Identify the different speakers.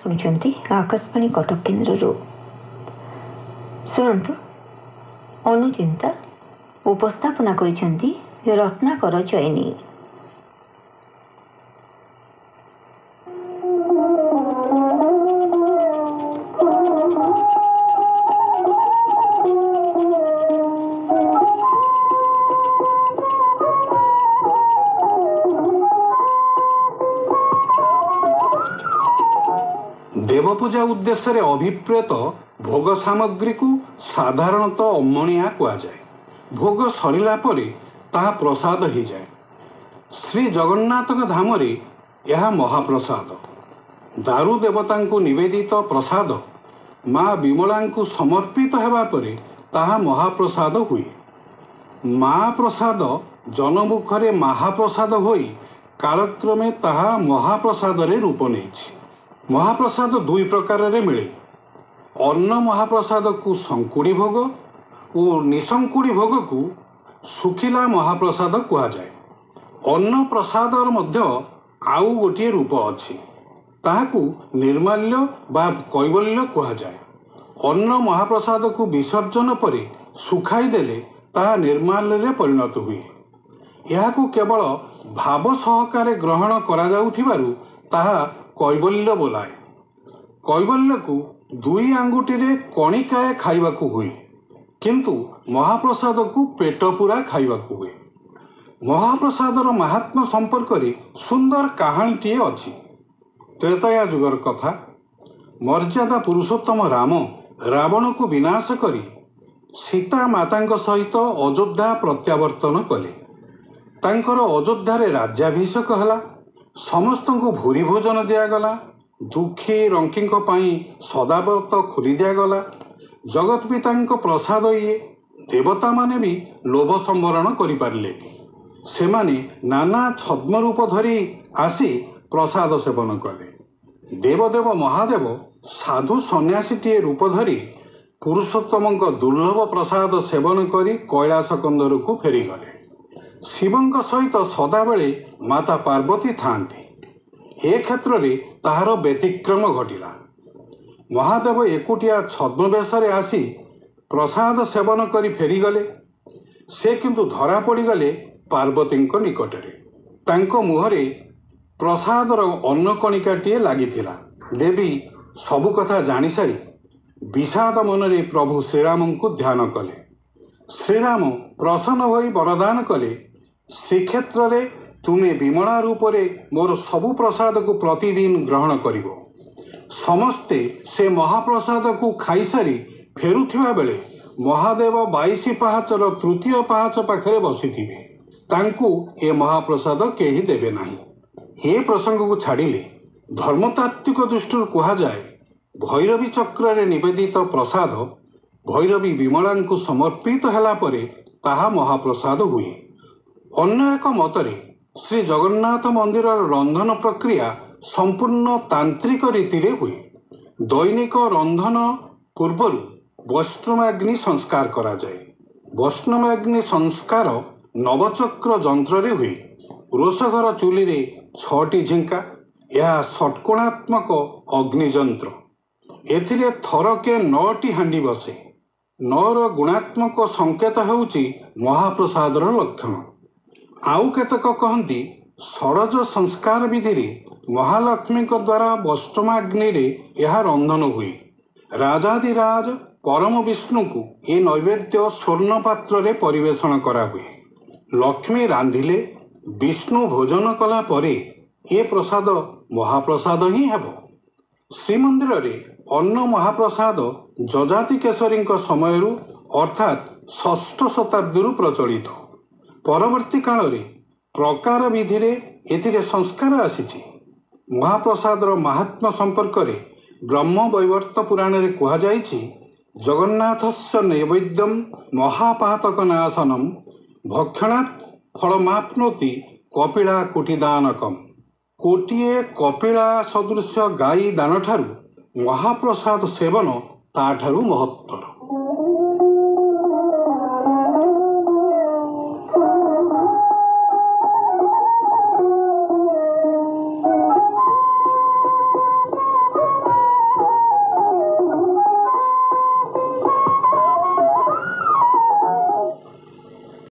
Speaker 1: शुणुचंती आकाशवाणी कटक केन्द्र शुणु अनुचिंता उपस्थापना करिसेंती रत्नाकर चैनी।
Speaker 2: देवपूजा उद्देश्य अभिप्रेत भोग सामग्री को साधारणतः अम्मणिया कहुए। भोग सरिला परे ताहा प्रसाद हो जाए। श्री जगन्नाथ धाम रे यह महाप्रसाद। दारु देवता को निवेदित प्रसाद माँ विमला को समर्पित हेबा परे ताहा महाप्रसाद हुए। महाप्रसाद जनमुखरे महाप्रसाद होई कालक्रमे ताहा महाप्रसाद रे रूप नेछि। महाप्रसाद दुई प्रकार रे मिले। अन्न महाप्रसाद को संकुड़ी भोग और निसंकुड़ी भोग को सुखिला महाप्रसाद कहा जाए। अन्न प्रसाद मध्य आउ गोटे रूप अछि, ताहाकू निर्माल्य बा कैवल्य कहा जाए। अन्न महाप्रसाद को विसर्जन परे सुखाई देले ताहा निर्माल्य रे परिणत हुए। यहाकू केवल भाव सहकारे ग्रहण करा जाउथिबारु ताहा कैवल्य बोलाए। कैवल्य को दुई आंगुठी रे कणिकाए खाइबाकू हुए, किंतु महाप्रसाद को पेट पूरा खाइबाकू हुए। महाप्रसादर महात्मा संपर्क रे सुंदर कहानीटीए अछि। त्रेताया जुगर कथा। मर्यादा पुरुषोत्तम राम रावण को विनाश करी सीता माता सहित अयोध्या प्रत्यावर्तन कले। तांकर अयोध्या राज्याभिषेक हला। समस्त को भूरी भोजन दिगला। दुखी रंकी सदाव्रत खोली दिगला। जगत पिता प्रसाद ये देवता माने भी लोभ संवरण करें। से माने नाना छद्म रूप धरी आसी प्रसाद सेवन कले। देवदेव महादेव साधु सन्यासीटीए रूप धरी पुरुषोत्तम दुर्लभ प्रसाद सेवन करी कैलाश कंदर को फेरीगले। शिवंक सहित सदाबेले माता पार्वती थांती। ए क्षेत्र रे ताहार व्यतिक्रम घटिला। महादेव एकुटिया छद्म बेशरे आसी प्रसाद सेवन करी फेरीगले। से किंतु धरा पड़गले पार्वती निकटरे। तांको मुहरे प्रसादर अन्न कणिकाटीए लागिथिला। देवी सबु कथा जानी सारी विषाद मनरे प्रभु श्रीराम को ध्यान कले। श्रीराम प्रसन्न होई वरदान कले, श्रीक्षेत्र रे तुमे विमला रूप रे मोर सबु प्रसाद को प्रतिदिन ग्रहण करिवो। समस्ते से महाप्रसाद को खाई सारी फेरुथिबा बेले महादेव 22 पहाचर तृतीय पहाच पाखरे बसिथिबे। तांकू ए महाप्रसाद केही देबे नाही। ए प्रसंग को छाड़िले धर्मतात्विक दृष्टि कहा जाए भैरवी चक्र रे निवेदित प्रसाद भैरवी विमला को समर्पित हेला परे ताहा महाप्रसाद हुए। अन्य एक मतरे श्री जगन्नाथ मंदिर रंधन प्रक्रिया संपूर्ण तांत्रिक रीति रे हुए। दैनिक रंधन पूर्वर वैष्णवाग्नि संस्कार करा जाए। वैष्णवाग्नि संस्कार नवचक्र जंत्र रे हुए। रोषघर चूली रे 6टी झिंका। यह षटकोणात्मक अग्निजंत्र। एथिरे थरके 9टी हांडी बसे। 9 गुणात्मक संकेत हेउची महाप्रसादर लक्षण। आउ केतक कहती षडज संस्कार विधि रे महालक्ष्मी द्वारा वैष्णवाग्नि रे यह रंधन हुए। राजाधिराज परम विष्णु को ए नैवेद्य स्वर्ण पात्र रे परिवेषण करा हुए। लक्ष्मी रांधिले विष्णु भोजन कला परे ए प्रसाद महाप्रसाद ही हेबो। श्रीमंदिर रे अन्न महाप्रसाद जजाति केशरी समय अर्थात 6ठ शताब्दी प्रचलित। परवर्ती काल रे प्रकार विधि रे एथिरे संस्कार आसीछि। महाप्रसादर महात्मा संपर्क रे ब्रह्म वैवर्त पुराण रे कहा जाइछि जगन्नाथस्य नैवेद्यम महापातक नाशनम भक्षणात् फलमाप्नोति कपिला कोटिदानकम। कोटिए कपिला सदृश गाई दान ठारू महाप्रसाद सेवन ताठारू महत्तर।